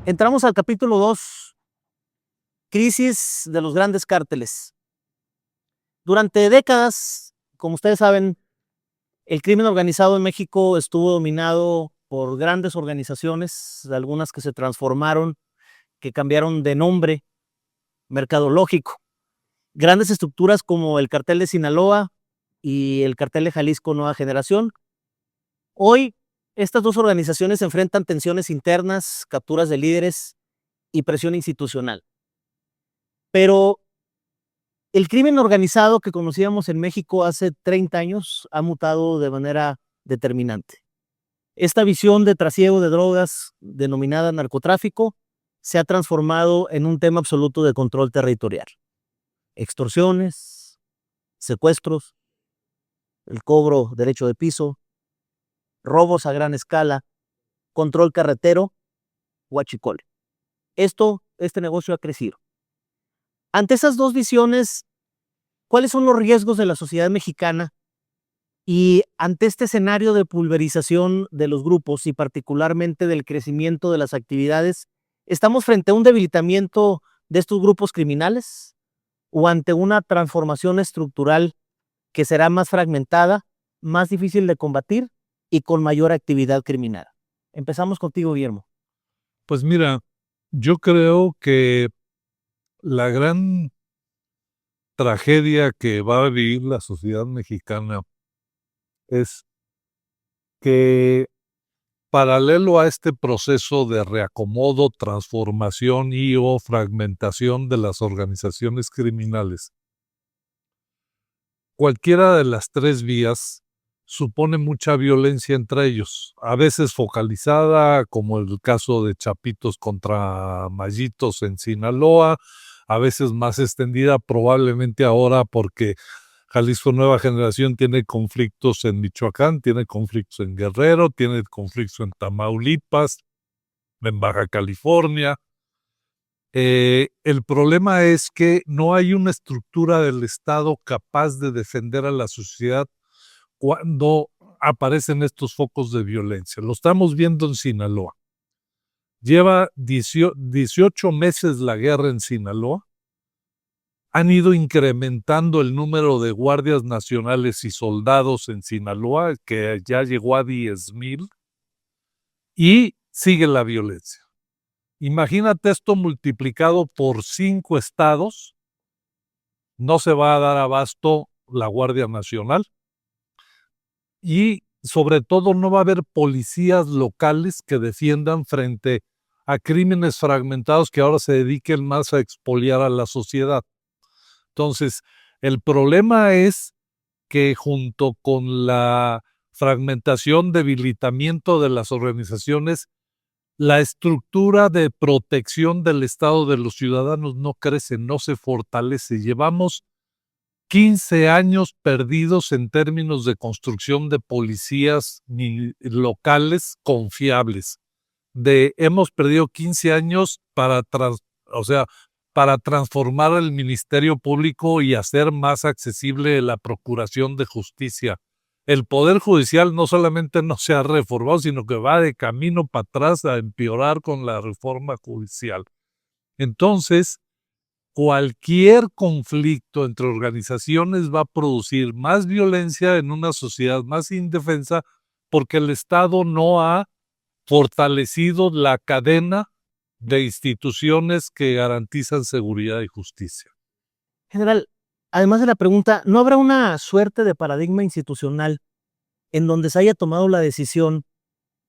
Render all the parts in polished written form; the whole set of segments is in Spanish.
Entramos al capítulo 2, crisis de los grandes cárteles. Durante décadas, como ustedes saben, el crimen organizado en México estuvo dominado por grandes organizaciones, algunas que se transformaron, que cambiaron de nombre mercadológico. Grandes estructuras como el Cartel de Sinaloa y el Cartel de Jalisco Nueva Generación. Hoy, estas dos organizaciones enfrentan tensiones internas, capturas de líderes y presión institucional. Pero el crimen organizado que conocíamos en México hace 30 años ha mutado de manera determinante. Esta visión de trasiego de drogas, denominada narcotráfico, se ha transformado en un tema absoluto de control territorial. Extorsiones, secuestros, el cobro derecho de piso, robos a gran escala, control carretero, huachicol. Este negocio ha crecido. Ante esas dos visiones, ¿cuáles son los riesgos de la sociedad mexicana? Y ante este escenario de pulverización de los grupos y particularmente del crecimiento de las actividades, ¿estamos frente a un debilitamiento de estos grupos criminales o ante una transformación estructural que será más fragmentada, más difícil de combatir y con mayor actividad criminal? Empezamos contigo, Guillermo. Pues mira, yo creo que la gran tragedia que va a vivir la sociedad mexicana es que, paralelo a este proceso de reacomodo, transformación o fragmentación de las organizaciones criminales, cualquiera de las tres vías supone mucha violencia entre ellos, a veces focalizada, como el caso de Chapitos contra Mayitos en Sinaloa, a veces más extendida, probablemente ahora porque Jalisco Nueva Generación tiene conflictos en Michoacán, tiene conflictos en Guerrero, tiene conflictos en Tamaulipas, en Baja California. El problema es que no hay una estructura del Estado capaz de defender a la sociedad cuando aparecen estos focos de violencia. Lo estamos viendo en Sinaloa. Lleva 18 meses la guerra en Sinaloa. Han ido incrementando el número de guardias nacionales y soldados en Sinaloa, que ya llegó a 10,000, y sigue la violencia. Imagínate esto multiplicado por 5 estados, no se va a dar abasto la Guardia Nacional y sobre todo no va a haber policías locales que defiendan frente a crímenes fragmentados que ahora se dediquen más a expoliar a la sociedad. Entonces, el problema es que junto con la fragmentación, debilitamiento de las organizaciones, la estructura de protección del Estado de los ciudadanos no crece, no se fortalece. Llevamos 15 años perdidos en términos de construcción de policías locales confiables. Hemos perdido 15 años para transformar el Ministerio Público y hacer más accesible la procuración de justicia. El Poder Judicial no solamente no se ha reformado, sino que va de camino para atrás a empeorar con la reforma judicial. Entonces, cualquier conflicto entre organizaciones va a producir más violencia en una sociedad más indefensa porque el Estado no ha fortalecido la cadena de instituciones que garantizan seguridad y justicia. General, además de la pregunta, ¿no habrá una suerte de paradigma institucional en donde se haya tomado la decisión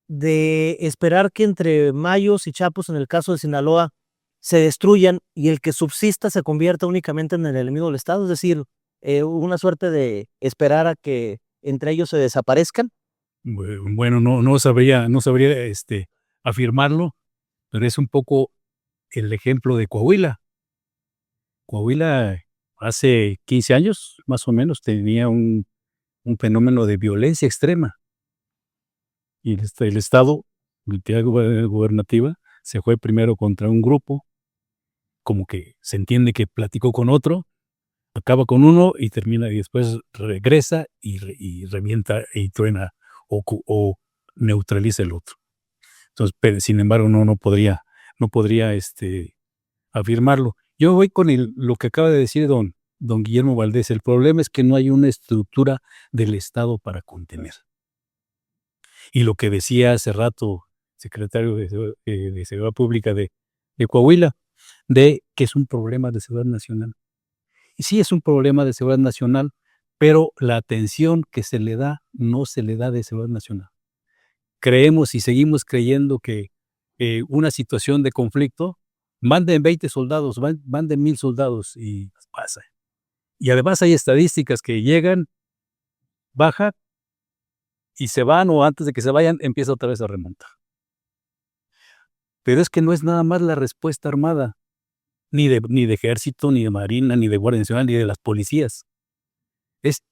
de esperar que entre Mayos y Chapos, en el caso de Sinaloa, se destruyan y el que subsista se convierta únicamente en el enemigo del Estado? Es decir, una suerte de esperar a que entre ellos se desaparezcan. Bueno, no sabría afirmarlo, pero es un poco el ejemplo de Coahuila. Coahuila hace 15 años, más o menos, tenía un fenómeno de violencia extrema. Y el Estado, la entidad gubernativa, se fue primero contra un grupo, como que se entiende que platicó con otro, acaba con uno y termina, y después regresa y revienta y truena o neutraliza el otro. Entonces, pero, sin embargo, no podría no podría afirmarlo. Yo voy con lo que acaba de decir don Guillermo Valdés. El problema es que no hay una estructura del Estado para contener. Y lo que decía hace rato secretario de Seguridad Pública de Coahuila, de que es un problema de seguridad nacional. Y sí es un problema de seguridad nacional, pero la atención que se le da no se le da de seguridad nacional. Creemos y seguimos creyendo que una situación de conflicto, manden 20 soldados, manden 1,000 soldados y pasa. Y además hay estadísticas que llegan, bajan y se van, o antes de que se vayan empieza otra vez a remontar. Pero es que no es nada más la respuesta armada, ni de ejército, ni de marina, ni de Guardia Nacional, ni de las policías. Es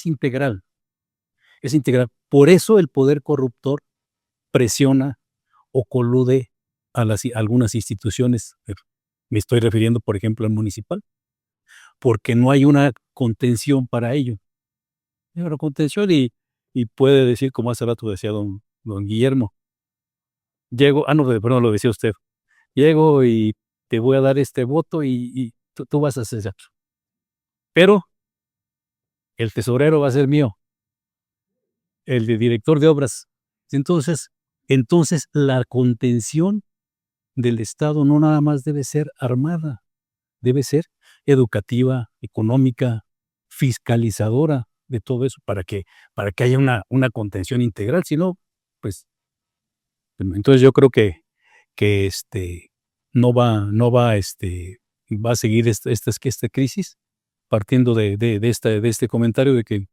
integral. Es integral. Por eso el poder corruptor presiona o colude a algunas instituciones. Me estoy refiriendo, por ejemplo, al municipal, porque no hay una contención para ello. No hay una contención y puede decir, como hace rato decía don Guillermo, llego, perdón, lo decía usted, llego y te voy a dar este voto y tú vas a hacer eso. Pero el tesorero va a ser mío, el de director de obras. Entonces la contención del Estado no nada más debe ser armada, debe ser educativa, económica, fiscalizadora de todo eso, para que haya una contención integral. Si no, pues, entonces yo creo que va a seguir esta crisis, partiendo de este comentario de que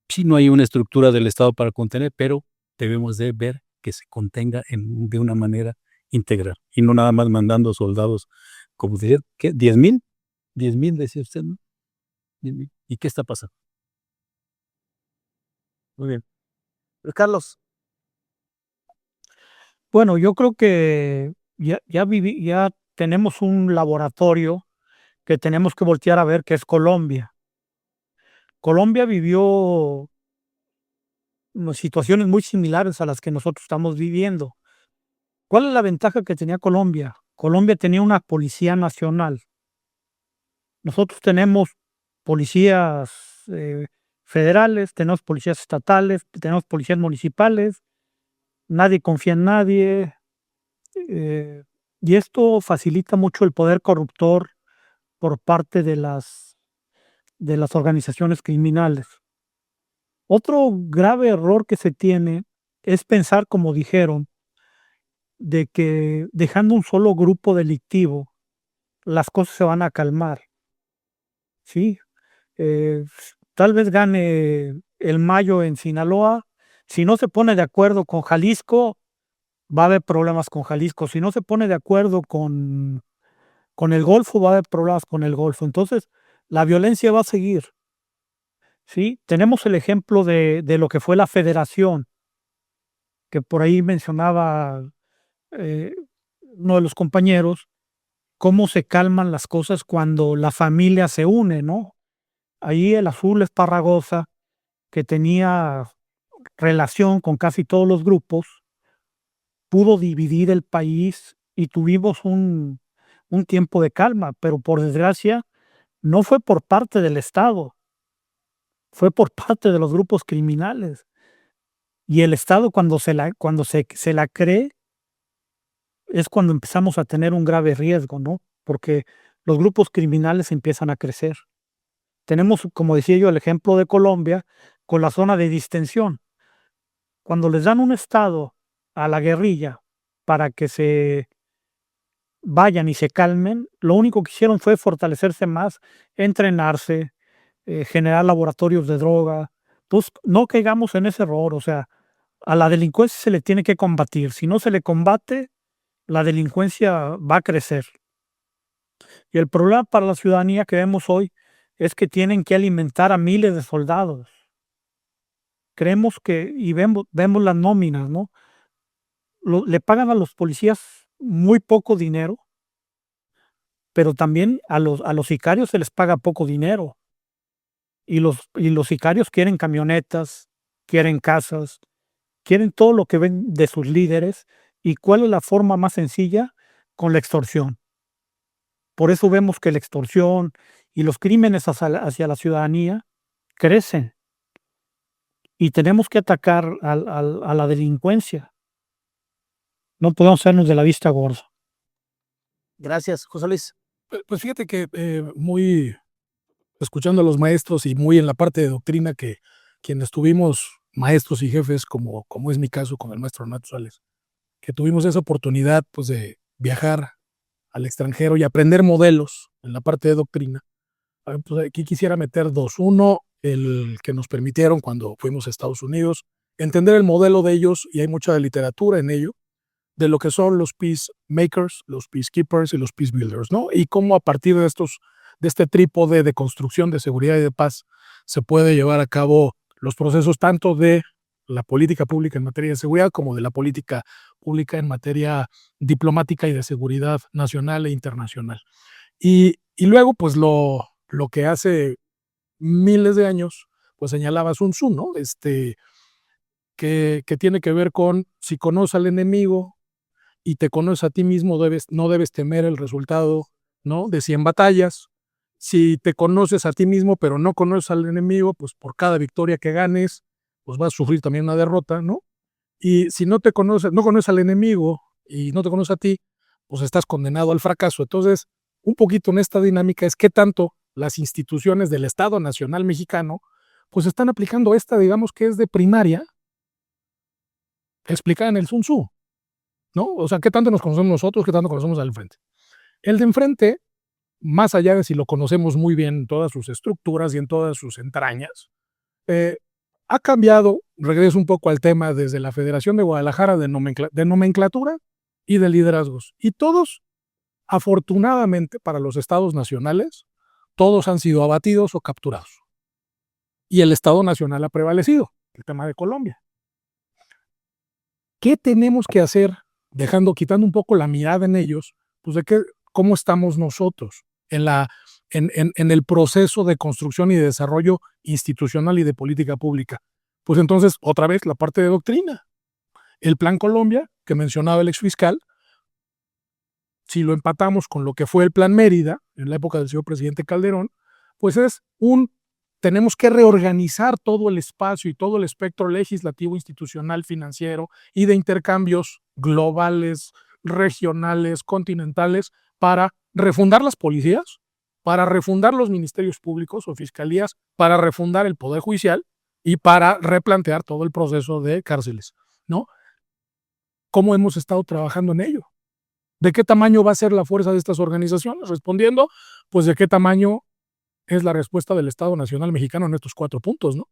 sí no hay una estructura del Estado para contener, pero debemos de ver que se contenga de una manera integral y no nada más mandando soldados, como decía, ¿qué? 10,000 decía usted, ¿no? 10,000. ¿Y qué está pasando? Muy bien. Luis Carlos. Bueno, yo creo que ya tenemos un laboratorio que tenemos que voltear a ver, que es Colombia. Colombia vivió situaciones muy similares a las que nosotros estamos viviendo. ¿Cuál es la ventaja que tenía Colombia? Colombia tenía una policía nacional. Nosotros tenemos policías federales, tenemos policías estatales, tenemos policías municipales, nadie confía en nadie, y esto facilita mucho el poder corruptor por parte de las organizaciones criminales. Otro grave error que se tiene es pensar, como dijeron, de que dejando un solo grupo delictivo, las cosas se van a calmar. Sí, tal vez gane el Mayo en Sinaloa. Si no se pone de acuerdo con Jalisco, va a haber problemas con Jalisco. Si no se pone de acuerdo con el Golfo, va a haber problemas con el Golfo. Entonces, la violencia va a seguir. ¿Sí? Tenemos el ejemplo de lo que fue la Federación, que por ahí mencionaba uno de los compañeros, cómo se calman las cosas cuando la familia se une, ¿no? Ahí el Azul Esparragosa, que tenía relación con casi todos los grupos, pudo dividir el país y tuvimos un tiempo de calma, pero por desgracia no fue por parte del Estado, fue por parte de los grupos criminales. Y el Estado, cuando se la cree, es cuando empezamos a tener un grave riesgo, ¿no? Porque los grupos criminales empiezan a crecer. Tenemos, como decía yo, el ejemplo de Colombia con la zona de distensión. Cuando les dan un estado a la guerrilla para que se vayan y se calmen, lo único que hicieron fue fortalecerse más, entrenarse, generar laboratorios de droga. Entonces, no caigamos en ese error. O sea, a la delincuencia se le tiene que combatir. Si no se le combate, la delincuencia va a crecer. Y el problema para la ciudadanía que vemos hoy es que tienen que alimentar a miles de soldados. Creemos que, y vemos las nóminas, ¿no? Le pagan a los policías muy poco dinero, pero también a los sicarios se les paga poco dinero. Y los sicarios quieren camionetas, quieren casas, quieren todo lo que ven de sus líderes. ¿Y cuál es la forma más sencilla? con la extorsión. Por eso vemos que la extorsión y los crímenes hacia la ciudadanía crecen. Y tenemos que atacar a la delincuencia. No podemos hacernos de la vista gorda. Gracias, José Luis. Pues fíjate que muy escuchando a los maestros y muy en la parte de doctrina que quienes tuvimos maestros y jefes, como es mi caso con el maestro Renato Sales, que tuvimos esa oportunidad pues, de viajar al extranjero y aprender modelos en la parte de doctrina. Pues aquí quisiera meter dos. Uno, el que nos permitieron cuando fuimos a Estados Unidos, entender el modelo de ellos, y hay mucha literatura en ello, de lo que son los peacemakers, los peacekeepers y los peacebuilders, ¿no? Y cómo a partir de este trípode de construcción de seguridad y de paz se puede llevar a cabo los procesos tanto de la política pública en materia de seguridad como de la política pública en materia diplomática y de seguridad nacional e internacional. Y luego, pues lo que hace miles de años, pues señalaba Sun Tzu, ¿no? Que tiene que ver con si conoces al enemigo y te conoces a ti mismo, no debes temer el resultado, ¿no? De 100 batallas. Si te conoces a ti mismo, pero no conoces al enemigo, pues por cada victoria que ganes, pues vas a sufrir también una derrota, ¿no? Y si no conoces al enemigo y no te conoces a ti, pues estás condenado al fracaso. Entonces, un poquito en esta dinámica es qué tanto las instituciones del Estado Nacional Mexicano, pues están aplicando esta, digamos que es de primaria, explicada en el Sun Tzu, ¿no? O sea, qué tanto nos conocemos nosotros, qué tanto conocemos al enfrente. El de enfrente, más allá de si lo conocemos muy bien en todas sus estructuras y en todas sus entrañas, ha cambiado, regreso un poco al tema desde la Federación de Guadalajara de nomenclatura y de liderazgos. Y todos, afortunadamente para los estados nacionales, todos han sido abatidos o capturados. Y el Estado Nacional ha prevalecido, el tema de Colombia. ¿Qué tenemos que hacer, quitando un poco la mirada en ellos, pues de cómo estamos nosotros en el proceso de construcción y de desarrollo institucional y de política pública? Pues entonces, otra vez, la parte de doctrina. El Plan Colombia, que mencionaba el exfiscal, si lo empatamos con lo que fue el Plan Mérida, en la época del señor presidente Calderón, pues tenemos que reorganizar todo el espacio y todo el espectro legislativo, institucional, financiero y de intercambios globales, regionales, continentales, para refundar las policías, para refundar los ministerios públicos o fiscalías, para refundar el Poder Judicial y para replantear todo el proceso de cárceles, ¿no? ¿Cómo hemos estado trabajando en ello? ¿De qué tamaño va a ser la fuerza de estas organizaciones? Respondiendo, pues de qué tamaño es la respuesta del Estado Nacional Mexicano en estos 4 puntos, ¿no?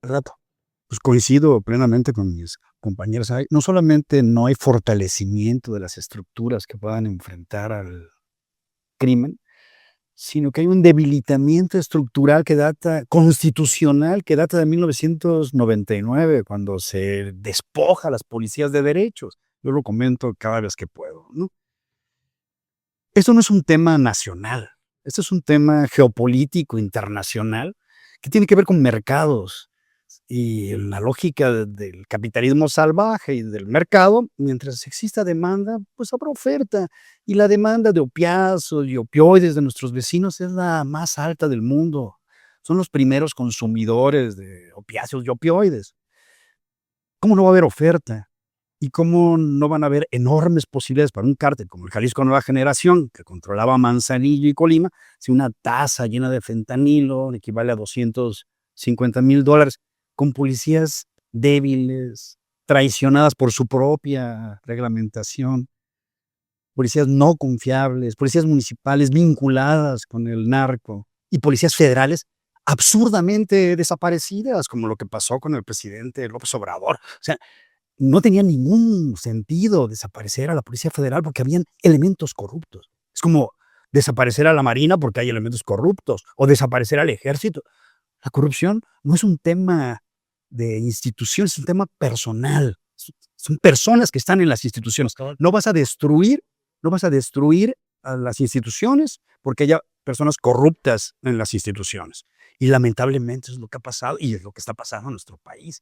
Rato. Pues coincido plenamente con mis compañeros. No solamente no hay fortalecimiento de las estructuras que puedan enfrentar al crimen, sino que hay un debilitamiento estructural constitucional que data de 1999, cuando se despoja a las policías de derechos. Yo lo comento cada vez que puedo, ¿no? Esto no es un tema nacional, esto es un tema geopolítico internacional que tiene que ver con mercados y la lógica del capitalismo salvaje y del mercado. Mientras exista demanda, pues habrá oferta, y la demanda de opiáceos y opioides de nuestros vecinos es la más alta del mundo. Son los primeros consumidores de opiáceos y opioides. ¿Cómo no va a haber oferta? ¿Y cómo no van a haber enormes posibilidades para un cártel como el Jalisco Nueva Generación, que controlaba Manzanillo y Colima, si una taza llena de fentanilo equivale a $250,000, con policías débiles, traicionadas por su propia reglamentación, policías no confiables, policías municipales vinculadas con el narco y policías federales absurdamente desaparecidas, como lo que pasó con el presidente López Obrador? O sea, no tenía ningún sentido desaparecer a la Policía Federal porque habían elementos corruptos. Es como desaparecer a la Marina porque hay elementos corruptos, o desaparecer al Ejército. La corrupción no es un tema de instituciones, es un tema personal. Son personas que están en las instituciones. No vas a destruir a las instituciones porque haya personas corruptas en las instituciones. Y lamentablemente es lo que ha pasado y es lo que está pasando en nuestro país.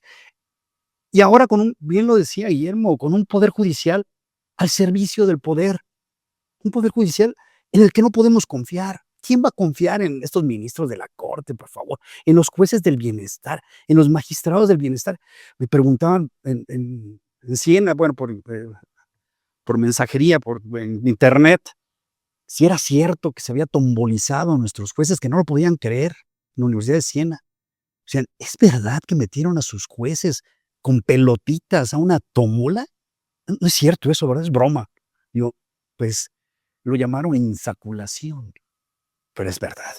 Y ahora bien lo decía Guillermo, con un poder judicial al servicio del poder un poder judicial en el que no podemos confiar. ¿Quién va a confiar en estos ministros de la Corte, por favor? En los jueces del bienestar, en los magistrados del bienestar. Me preguntaban en Siena, bueno, por mensajería, en internet, si era cierto que se había tombolizado a nuestros jueces, que no lo podían creer, en la Universidad de Siena. O sea, ¿es verdad que metieron a sus jueces con pelotitas a una tómbola? No es cierto eso, ¿verdad? Es broma. Digo, pues lo llamaron insaculación, pero es verdad.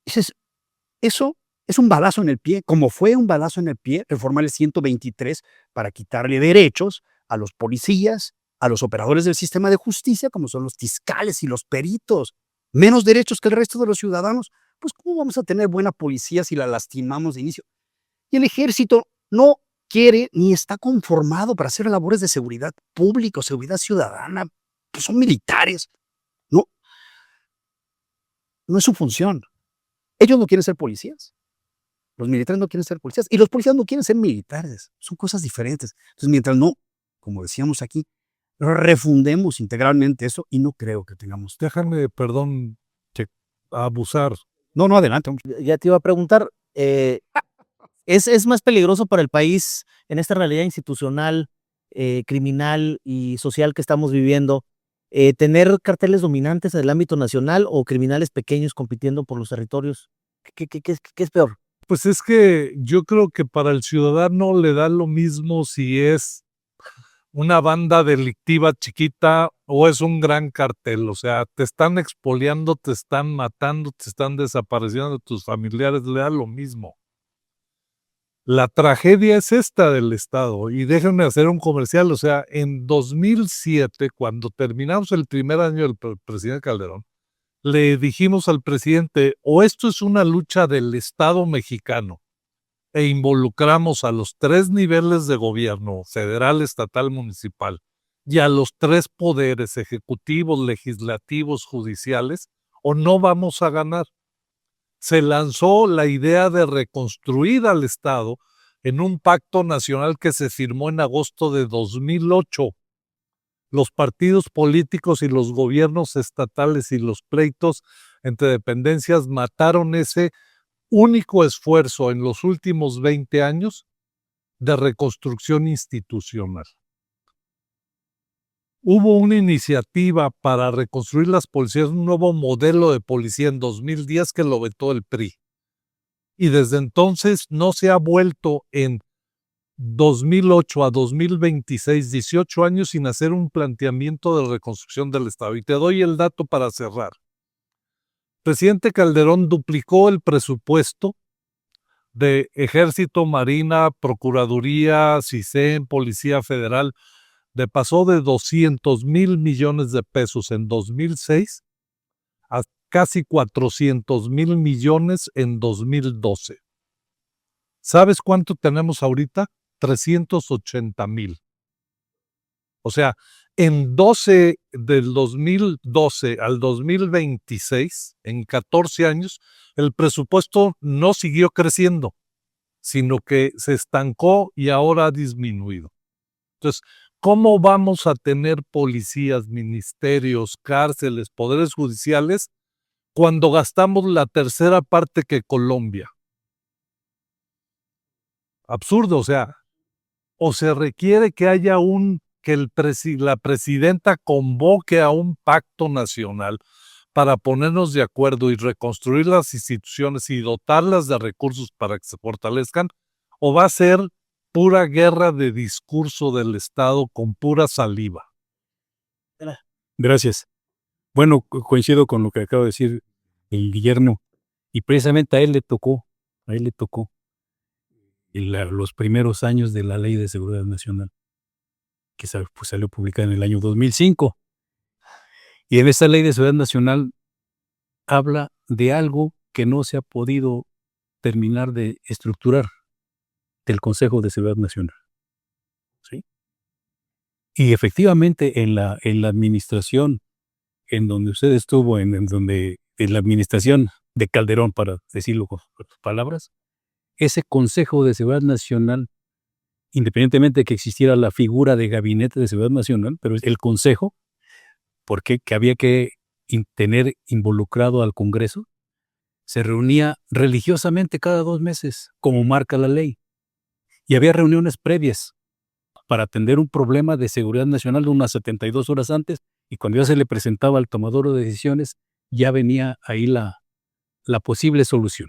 Eso es un balazo en el pie, como fue un balazo en el pie reformar el 123 para quitarle derechos a los policías, a los operadores del sistema de justicia, como son los fiscales y los peritos. Menos derechos que el resto de los ciudadanos. Pues, ¿cómo vamos a tener buena policía si la lastimamos de inicio? Y el ejército no quiere ni está conformado para hacer labores de seguridad pública o seguridad ciudadana. Pues son militares. No, no es su función. Ellos no quieren ser policías. Los militares no quieren ser policías. Y los policías no quieren ser militares. Son cosas diferentes. Entonces, mientras no, como decíamos aquí, refundemos integralmente eso, y no creo que tengamos. Déjame, perdón, abusar. No, adelante. Hombre. Ya te iba a preguntar, ¿es más peligroso para el país en esta realidad institucional, criminal y social que estamos viviendo, tener carteles dominantes en el ámbito nacional o criminales pequeños compitiendo por los territorios? ¿Qué es peor? Pues es que yo creo que para el ciudadano le da lo mismo si es una banda delictiva chiquita o es un gran cartel. O sea, te están expoliando, te están matando, te están desapareciendo tus familiares, le da lo mismo. La tragedia es esta del Estado, y déjenme hacer un comercial. O sea, en 2007, cuando terminamos el primer año del presidente Calderón, le dijimos al presidente, o esto es una lucha del Estado mexicano e involucramos a los 3 niveles de gobierno, federal, estatal, municipal, y a los 3 poderes ejecutivos, legislativos, judiciales, o no vamos a ganar. Se lanzó la idea de reconstruir al Estado en un pacto nacional que se firmó en agosto de 2008. Los partidos políticos y los gobiernos estatales y los pleitos entre dependencias mataron ese único esfuerzo en los últimos 20 años de reconstrucción institucional. Hubo una iniciativa para reconstruir las policías, un nuevo modelo de policía en 2010 que lo vetó el PRI. Y desde entonces no se ha vuelto en 2008 a 2026, 18 años sin hacer un planteamiento de reconstrucción del Estado. Y te doy el dato para cerrar. Presidente Calderón duplicó el presupuesto de Ejército, Marina, Procuraduría, CISEN, Policía Federal, pasó de 200,000 millones de pesos en 2006 a casi 400,000 millones en 2012. ¿Sabes cuánto tenemos ahorita? 380,000. O sea, en 12, del 2012 al 2026, en 14 años, el presupuesto no siguió creciendo, sino que se estancó y ahora ha disminuido. Entonces, ¿cómo vamos a tener policías, ministerios, cárceles, poderes judiciales cuando gastamos la tercera parte que Colombia? Absurdo, o se requiere que haya la presidenta convoque a un pacto nacional para ponernos de acuerdo y reconstruir las instituciones y dotarlas de recursos para que se fortalezcan, o va a ser pura guerra de discurso del Estado con pura saliva. Gracias. Bueno, coincido con lo que acaba de decir el Guillermo, y precisamente a él le tocó los primeros años de la Ley de Seguridad Nacional, que salió publicada en el año 2005. Y en esta Ley de Seguridad Nacional habla de algo que no se ha podido terminar de estructurar, del Consejo de Seguridad Nacional. ¿Sí? Y efectivamente en la administración en donde usted estuvo, en la administración de Calderón, para decirlo con palabras, ese Consejo de Seguridad Nacional, independientemente de que existiera la figura de Gabinete de Seguridad Nacional, pero el Consejo, porque que había que tener involucrado al Congreso, se reunía religiosamente cada 2 meses, como marca la ley. Y había reuniones previas para atender un problema de seguridad nacional unas 72 horas antes, y cuando ya se le presentaba al tomador de decisiones, ya venía ahí la posible solución.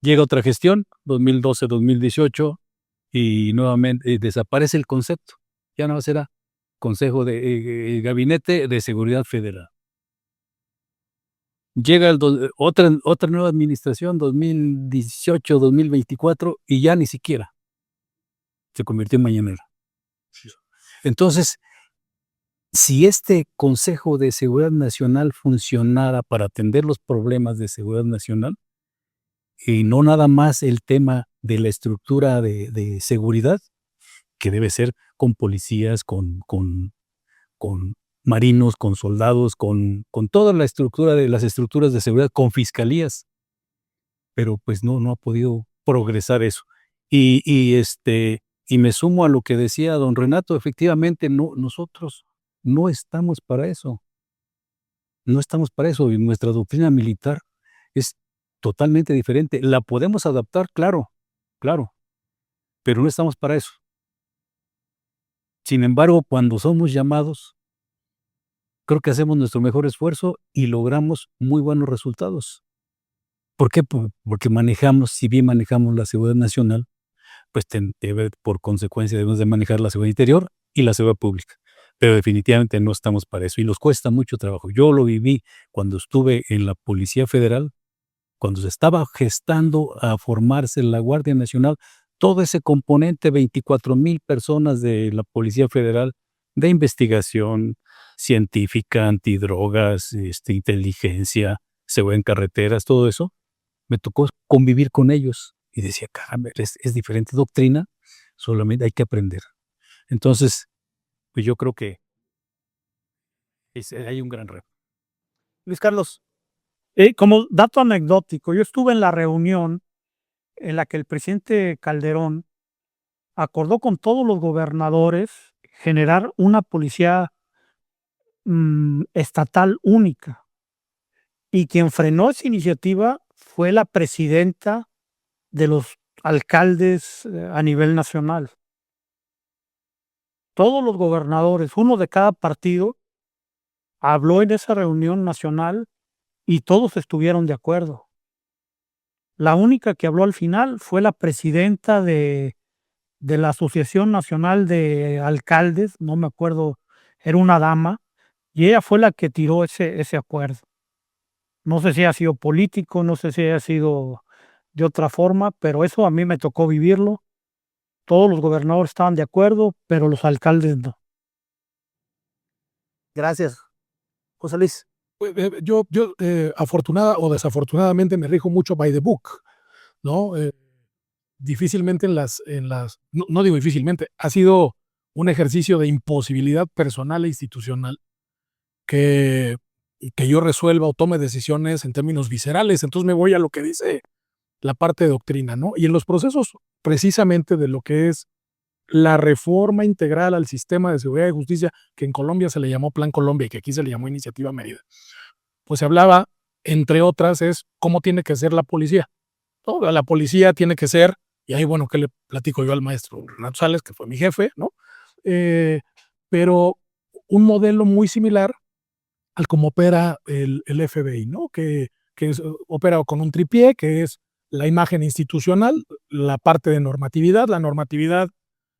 Llega otra gestión, 2012-2018, y nuevamente desaparece el concepto. Ya no será Consejo de Gabinete de Seguridad Federal. Llega otra nueva administración, 2018-2024, y ya ni siquiera se convirtió en mañanera. Entonces, si este Consejo de Seguridad Nacional funcionara para atender los problemas de seguridad nacional, y no nada más el tema de la estructura de seguridad, que debe ser con policías, con marinos, con soldados, con toda la estructura de las estructuras de seguridad, con fiscalías, pero pues no ha podido progresar eso. Y me sumo a lo que decía don Renato, efectivamente nosotros no estamos para eso. No estamos para eso, y nuestra doctrina militar es totalmente diferente. La podemos adaptar, claro, pero no estamos para eso. Sin embargo, cuando somos llamados, creo que hacemos nuestro mejor esfuerzo y logramos muy buenos resultados. ¿Por qué? Porque si bien manejamos la seguridad nacional, pues por consecuencia debemos de manejar la seguridad interior y la seguridad pública. Pero definitivamente no estamos para eso y nos cuesta mucho trabajo. Yo lo viví cuando estuve en la Policía Federal, cuando se estaba gestando a formarse la Guardia Nacional, todo ese componente, 24,000 personas de la Policía Federal, de investigación científica, antidrogas, inteligencia, seguridad en carreteras, todo eso, me tocó convivir con ellos y decía, caramba, es diferente doctrina, solamente hay que aprender. Entonces, pues yo creo que hay un gran reto. Luis Carlos, Como dato anecdótico, yo estuve en la reunión en la que el presidente Calderón acordó con todos los gobernadores generar una policía estatal única. Y quien frenó esa iniciativa fue la presidenta de los alcaldes a nivel nacional. Todos los gobernadores, uno de cada partido, habló en esa reunión nacional y todos estuvieron de acuerdo. La única que habló al final fue la presidenta de la Asociación Nacional de Alcaldes, no me acuerdo, era una dama, y ella fue la que tiró ese acuerdo. No sé si ha sido político, no sé si ha sido de otra forma, pero eso a mí me tocó vivirlo. Todos los gobernadores estaban de acuerdo, pero los alcaldes no. gracias. José Luis, Yo afortunada o desafortunadamente me rijo mucho by the book, ¿no? Difícilmente no digo difícilmente, ha sido un ejercicio de imposibilidad personal e institucional que yo resuelva o tome decisiones en términos viscerales. Entonces me voy a lo que dice la parte de doctrina, ¿no? Y en los procesos precisamente de lo que es la reforma integral al sistema de seguridad y justicia, que en Colombia se le llamó Plan Colombia y que aquí se le llamó Iniciativa Mérida, pues se hablaba, entre otras, es cómo tiene que ser la policía. ¿No? La policía tiene que ser, y ahí, bueno, ¿qué le platico yo al maestro Renato Sales, que fue mi jefe, ¿no? Pero un modelo muy similar al como opera el FBI, ¿no? Que opera con un tripié, que es la imagen institucional, la parte de normatividad. La normatividad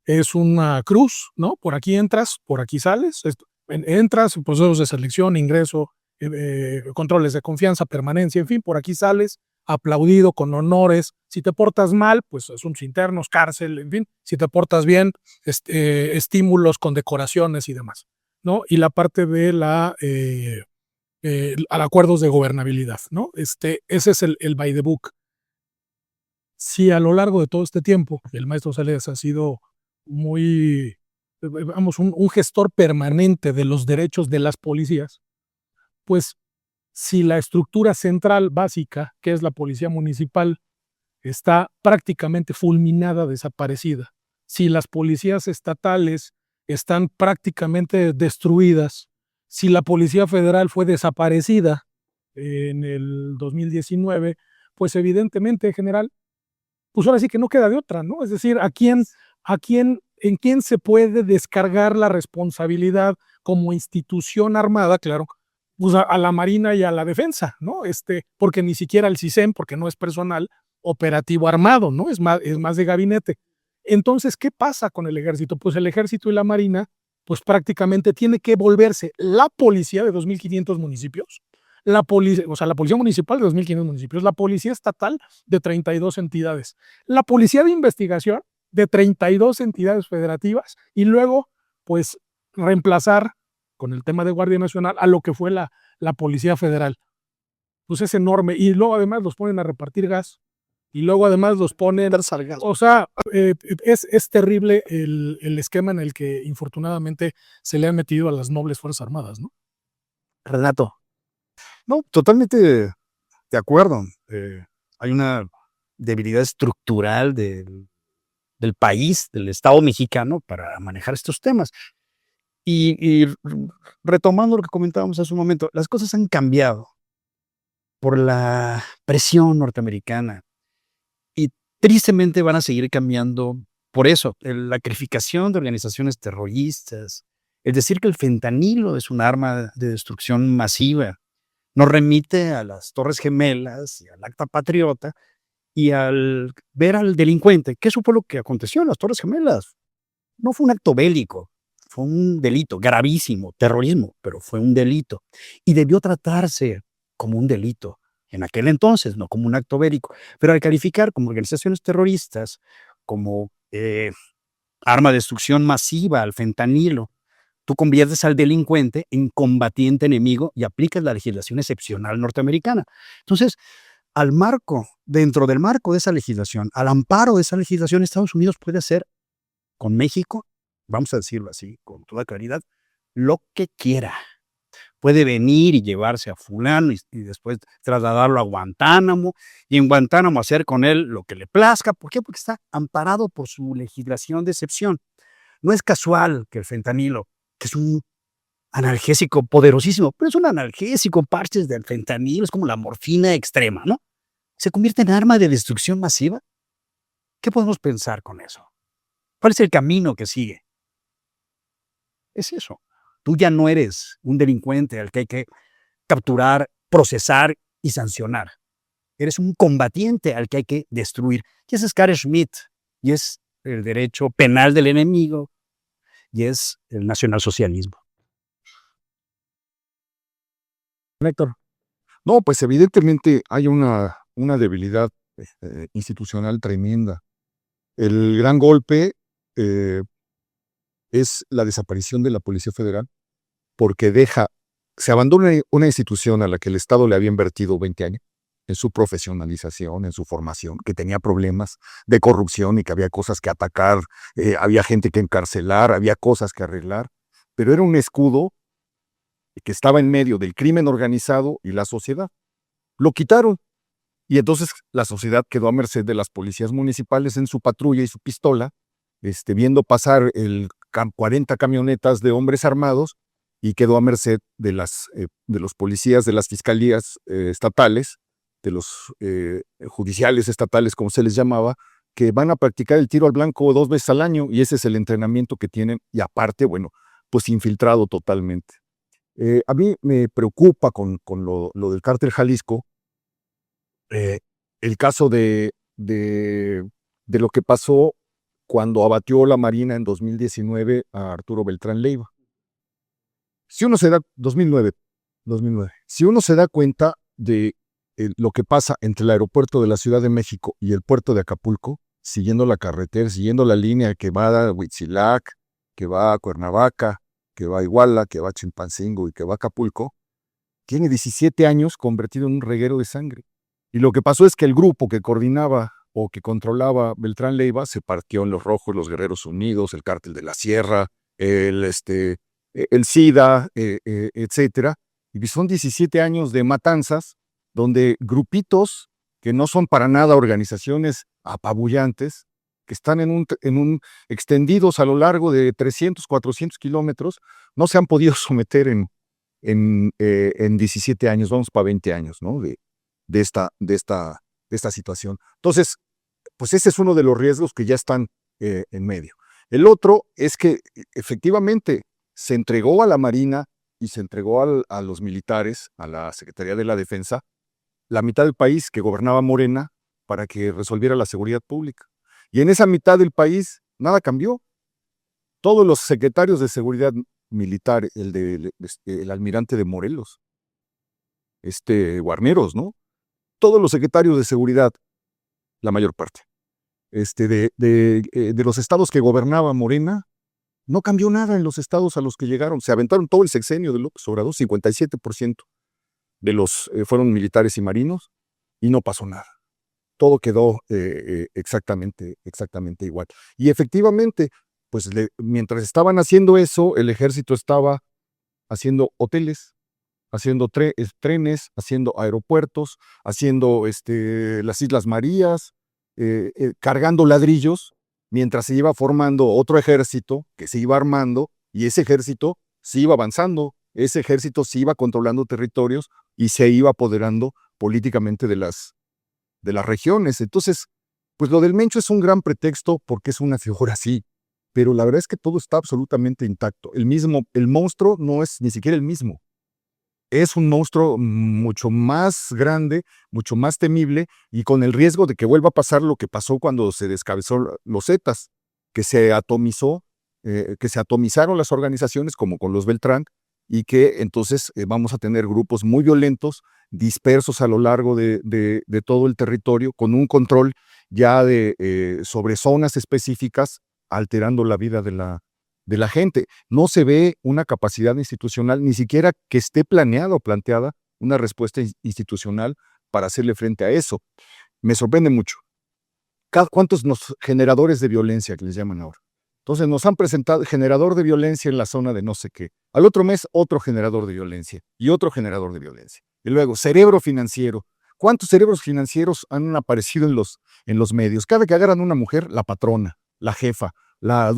es una cruz, ¿no? Por aquí entras, por aquí sales. Entras, procesos de selección, ingreso, controles de confianza, permanencia, en fin, por aquí sales, aplaudido, con honores. Si te portas mal, pues asuntos internos, cárcel, en fin. Si te portas bien, estímulos, condecoraciones y demás, ¿no? Y la parte de acuerdos de gobernabilidad, ¿no? Ese es el by the book. Si a lo largo de todo este tiempo el maestro Sales ha sido muy, vamos, un gestor permanente de los derechos de las policías, pues si la estructura central básica, que es la policía municipal, está prácticamente fulminada, desaparecida, si las policías estatales están prácticamente destruidas, si la Policía Federal fue desaparecida en el 2019, pues evidentemente, general, pues ahora sí que no queda de otra, ¿no? Es decir, en quién se puede descargar la responsabilidad como institución armada, claro, pues a la Marina y a la Defensa, ¿no? Porque ni siquiera el CISEN, porque no es personal operativo armado, ¿no? Es más de gabinete. Entonces, ¿qué pasa con el ejército? Pues el ejército y la Marina, pues prácticamente tiene que volverse la policía de 2.500 municipios, la policía municipal de 2.500 municipios, la policía estatal de 32 entidades, la policía de investigación de 32 entidades federativas y luego, pues, reemplazar con el tema de Guardia Nacional a lo que fue la Policía Federal. Pues es enorme. Y luego además los ponen a repartir gas. Y luego además los ponen... O sea, es terrible el esquema en el que infortunadamente se le han metido a las nobles Fuerzas Armadas, ¿no? Renato. No, totalmente de acuerdo. Hay una debilidad estructural del país, del Estado mexicano, para manejar estos temas. Y retomando lo que comentábamos hace un momento, las cosas han cambiado por la presión norteamericana y tristemente van a seguir cambiando por eso. La crificación de organizaciones terroristas, es decir, que el fentanilo es un arma de destrucción masiva, nos remite a las Torres Gemelas y al Acta Patriota y al ver al delincuente, que eso fue lo que aconteció en las Torres Gemelas. No fue un acto bélico, fue un delito gravísimo, terrorismo, pero fue un delito. Y debió tratarse como un delito en aquel entonces, no como un acto bélico. Pero al calificar como organizaciones terroristas, como arma de destrucción masiva, al fentanilo, tú conviertes al delincuente en combatiente enemigo y aplicas la legislación excepcional norteamericana. Entonces, dentro del marco de esa legislación, al amparo de esa legislación, Estados Unidos puede hacer con México, vamos a decirlo así, con toda claridad, lo que quiera. Puede venir y llevarse a fulano y después trasladarlo a Guantánamo y en Guantánamo hacer con él lo que le plazca. ¿Por qué? Porque está amparado por su legislación de excepción. No es casual que el fentanilo, que es un analgésico poderosísimo, pero es un analgésico, parches del fentanilo, es como la morfina extrema, ¿no? Se convierte en arma de destrucción masiva. ¿Qué podemos pensar con eso? ¿Cuál es el camino que sigue? Es eso. Tú ya no eres un delincuente al que hay que capturar, procesar y sancionar. Eres un combatiente al que hay que destruir. Y ese es Carl Schmitt, y es el derecho penal del enemigo, y es el nacionalsocialismo. Héctor. No, pues evidentemente hay una debilidad institucional tremenda. El gran golpe es la desaparición de la Policía Federal, porque se abandona una institución a la que el Estado le había invertido 20 años en su profesionalización, en su formación, que tenía problemas de corrupción y que había cosas que atacar, había gente que encarcelar, había cosas que arreglar, pero era un escudo que estaba en medio del crimen organizado y la sociedad. Lo quitaron y entonces la sociedad quedó a merced de las policías municipales en su patrulla y su pistola, viendo pasar 40 camionetas de hombres armados y quedó a merced de los policías de las fiscalías estatales, de los judiciales estatales, como se les llamaba, que van a practicar el tiro al blanco 2 veces al año y ese es el entrenamiento que tienen y aparte, bueno, pues infiltrado totalmente. A mí me preocupa con lo del cártel Jalisco el caso de lo que pasó cuando abatió la Marina en 2019 a Arturo Beltrán Leiva. Si uno se da, 2009, si uno se da cuenta de lo que pasa entre el aeropuerto de la Ciudad de México y el puerto de Acapulco, siguiendo la carretera, siguiendo la línea que va a Huitzilac, que va a Cuernavaca, que va a Iguala, que va a Chilpancingo y que va a Acapulco, tiene 17 años convertido en un reguero de sangre. Y lo que pasó es que el grupo que coordinaba o que controlaba Beltrán Leiva se partió en los Rojos, los Guerreros Unidos, el Cártel de la Sierra, el SIDA, etcétera. Y son 17 años de matanzas donde grupitos que no son para nada organizaciones apabullantes, que están extendidos a lo largo de 300, 400 kilómetros, no se han podido someter en en 17 años, vamos para 20 años, ¿no? De esta situación. Entonces, pues ese es uno de los riesgos que ya están en medio. El otro es que efectivamente se entregó a la Marina y se entregó a los militares, a la Secretaría de la Defensa, la mitad del país que gobernaba Morena para que resolviera la seguridad pública. Y en esa mitad del país nada cambió. Todos los secretarios de seguridad militar, el almirante de Morelos, Guarneros, ¿no? Todos los secretarios de seguridad, la mayor parte, de los estados que gobernaba Morena, no cambió nada en los estados a los que llegaron. Se aventaron todo el sexenio de López Obrador, 57% de los fueron militares y marinos, y no pasó nada. Todo quedó exactamente igual. Y efectivamente, pues mientras estaban haciendo eso, el ejército estaba haciendo hoteles, haciendo trenes, haciendo aeropuertos, haciendo las Islas Marías, cargando ladrillos, mientras se iba formando otro ejército que se iba armando, y ese ejército se iba avanzando, ese ejército se iba controlando territorios y se iba apoderando políticamente de las regiones. Entonces, pues lo del Mencho es un gran pretexto porque es una figura así, pero la verdad es que todo está absolutamente intacto. El monstruo no es ni siquiera el mismo. Es un monstruo mucho más grande, mucho más temible, y con el riesgo de que vuelva a pasar lo que pasó cuando se descabezó los Zetas, que se atomizaron las organizaciones como con los Beltrán, y que entonces vamos a tener grupos muy violentos, dispersos a lo largo de todo el territorio, con un control ya sobre zonas específicas, alterando la vida de la gente. No se ve una capacidad institucional, ni siquiera que esté planeada o planteada una respuesta institucional para hacerle frente a eso. Me sorprende mucho. ¿Cuántos generadores de violencia que les llaman ahora? Entonces nos han presentado generador de violencia en la zona de no sé qué. Al otro mes, otro generador de violencia y otro generador de violencia. Y luego, cerebro financiero. ¿Cuántos cerebros financieros han aparecido en los medios? Cada que agarran una mujer, la patrona, la jefa, la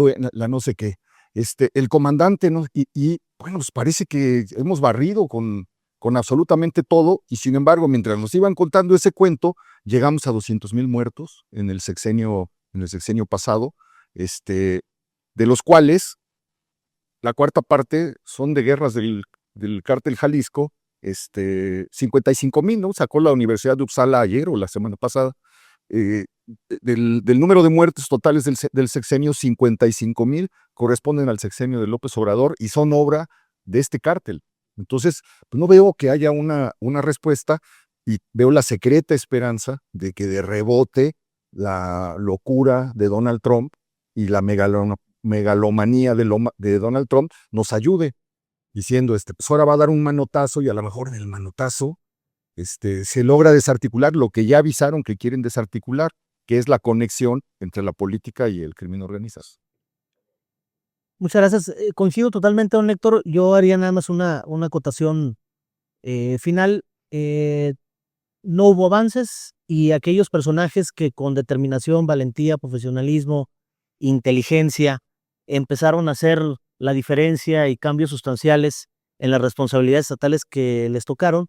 no sé qué, el comandante, ¿no? Y bueno, pues parece que hemos barrido con absolutamente todo, y sin embargo, mientras nos iban contando ese cuento, llegamos a 200,000 muertos en el sexenio pasado, de los cuales la cuarta parte son de guerras del cártel Jalisco, 55,000, ¿no? Sacó la Universidad de Uppsala ayer o la semana pasada. Del número de muertes totales del sexenio, 55,000 corresponden al sexenio de López Obrador y son obra de este cártel. Entonces, pues no veo que haya una respuesta, y veo la secreta esperanza de que de rebote la locura de Donald Trump y la megalomanía de Donald Trump nos ayude, diciendo, pues ahora va a dar un manotazo, y a lo mejor en el manotazo se logra desarticular lo que ya avisaron que quieren desarticular, que es la conexión entre la política y el crimen organizado. Muchas gracias. Coincido totalmente, don Héctor. Yo haría nada más una acotación final. No hubo avances, y aquellos personajes que con determinación, valentía, profesionalismo, inteligencia, empezaron a hacer la diferencia y cambios sustanciales en las responsabilidades estatales que les tocaron,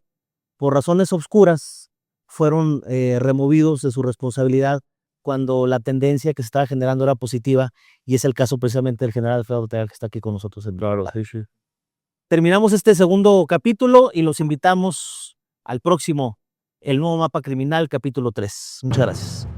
por razones obscuras, fueron removidos de su responsabilidad cuando la tendencia que se estaba generando era positiva, y es el caso precisamente del general Alfredo Ortega, que está aquí con nosotros. Claro, sí. Terminamos este segundo capítulo y los invitamos al próximo, El Nuevo Mapa Criminal, capítulo 3. Muchas gracias.